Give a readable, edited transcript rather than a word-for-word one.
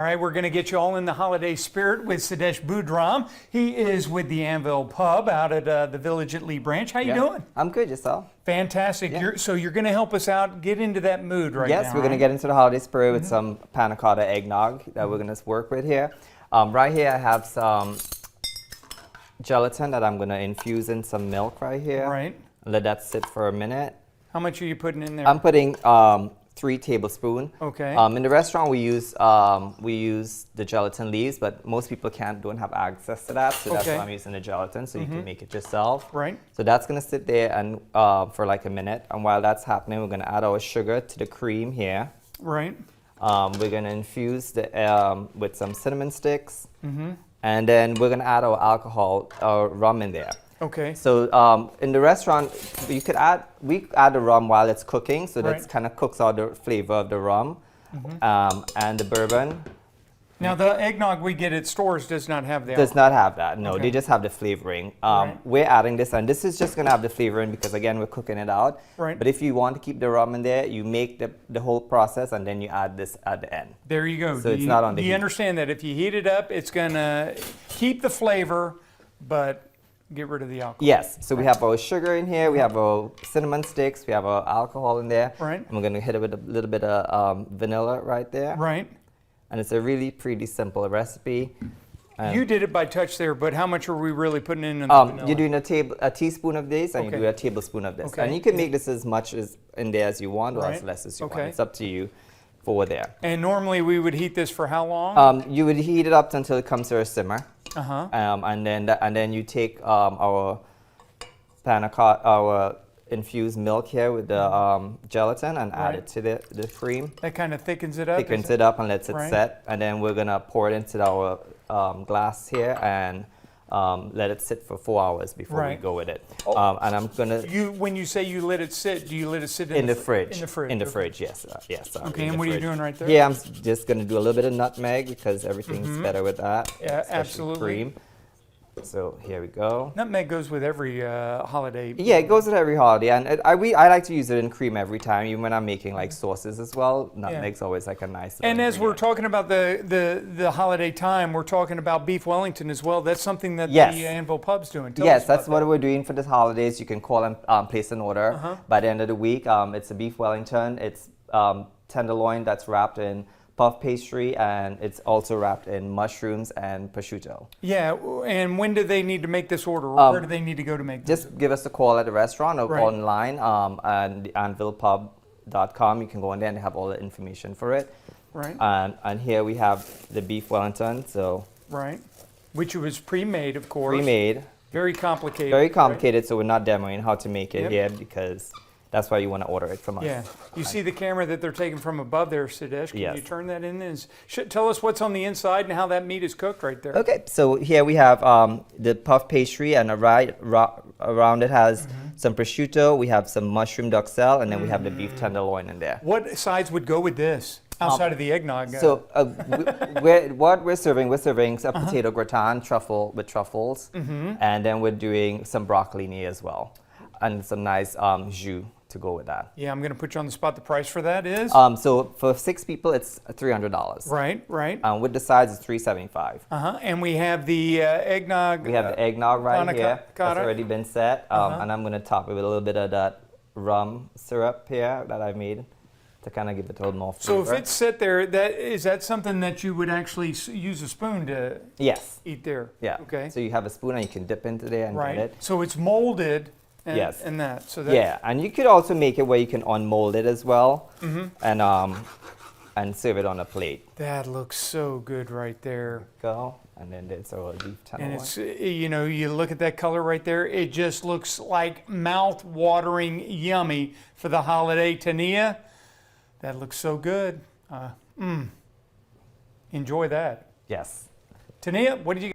All right, we're going to get you all in the holiday spirit with Sadesh Budram. He is with the Anvil Pub out at the Village at Lee Branch. How you doing? I'm good, yourself? Fantastic. Yeah. So you're going to help us out, get into that mood right now. Yes, we're going to get into the holiday spirit with some Panna Cotta eggnog that we're going to work with here. Right here I have some gelatin that I'm going to infuse in some milk right here. Right. Let that sit for a minute. How much are you putting in there? I'm putting 3 tablespoons. Okay. In the restaurant we use the gelatin leaves, but most people don't have access to that, so that's why I'm using the gelatin, so you can make it yourself. Right. So that's going to sit there and for like a minute, and while that's happening, we're going to add our sugar to the cream here. Right. We're going to infuse the with some cinnamon sticks, and then we're going to add our alcohol, our rum in there. Okay. So in the restaurant, we add the rum while it's cooking, so that kind of cooks out the flavor of the rum and the bourbon. Now the eggnog we get at stores does not have that. Does not have that. No, they just have the flavoring. We're adding this, and this is just going to have the flavoring because again we're cooking it out. Right. But if you want to keep the rum in there, you make the whole process and then you add this at the end. There you go. So it's not on the heat. You understand that if you heat it up, it's going to keep the flavor, but get rid of the alcohol. Yes, so we have our sugar in here, we have our cinnamon sticks, we have our alcohol in there. Right. And we're going to hit it with a little bit of vanilla right there. Right. And it's a really pretty simple recipe. You did it by touch there, but how much are we really putting in the vanilla? You're doing a teaspoon of this and you do a tablespoon of this. And you can make this as much in there as you want or as less as you want. It's up to you for there. And normally we would heat this for how long? You would heat it up until it comes to a simmer. And then you take our Panna Cotta, our infused milk here with the gelatin and add it to the cream. That kind of thickens it up? Thickens it up and lets it set. And then we're going to pour it into our glass here and let it sit for 4 hours before we go with it. And I'm going to... When you say you let it sit, do you let it sit in the fridge? In the fridge. In the fridge, yes. Yes. Okay, and what are you doing right there? Here I'm just going to do a little bit of nutmeg because everything's better with that. Yeah, absolutely. Cream. So here we go. Nutmeg goes with every holiday. Yeah, it goes with every holiday, and I like to use it in cream every time, even when I'm making like sauces as well. Nutmeg's always like a nice. And as we're talking about the holiday time, we're talking about beef Wellington as well. That's something that the Anvil Pub's doing. Tell us that's about what we're doing for the holidays. You can call and place an order by the end of the week. It's a beef Wellington. It's tenderloin that's wrapped in puff pastry, and it's also wrapped in mushrooms and prosciutto. Yeah, and when do they need to make this order, or where do they need to go to make this? Just give us a call at the restaurant or online, and the anvilpub.com. You can go in there and they have all the information for it. Right. And here we have the beef Wellington, so. Right, which was pre-made, of course. Pre-made. Very complicated. Very complicated, so we're not demoing how to make it here because that's why you want to order it from us. Yeah. You see the camera that they're taking from above there, Sadesh? Can you turn that in? Tell us what's on the inside and how that meat is cooked right there. Okay, so here we have the puff pastry, and around it has some prosciutto, we have some mushroom duxelle, and then we have the beef tenderloin in there. What sides would go with this outside of the eggnog? So what we're serving a potato gratin with truffles, and then we're doing some broccolini as well, and some nice jus to go with that. Yeah, I'm going to put you on the spot. The price for that is? So for 6 people, it's $300. Right. With the sides, it's $375. And we have the eggnog. We have the eggnog right here. Cotta. That's already been set. And I'm going to top it with a little bit of that rum syrup here that I made to kind of give it a little more flavor. So if it's set there, is that something that you would actually use a spoon to eat there? Yeah. Okay. So you have a spoon and you can dip into there and get it. So it's molded. And that. So that. And you could also make it where you can unmold it as well, and serve it on a plate. That looks so good right there. Go, and then there's our beef tenderloin. And it's you look at that color right there. It just looks like mouth-watering yummy for the holiday. Tania, that looks so good. Enjoy that. Yes. Tania, what did you?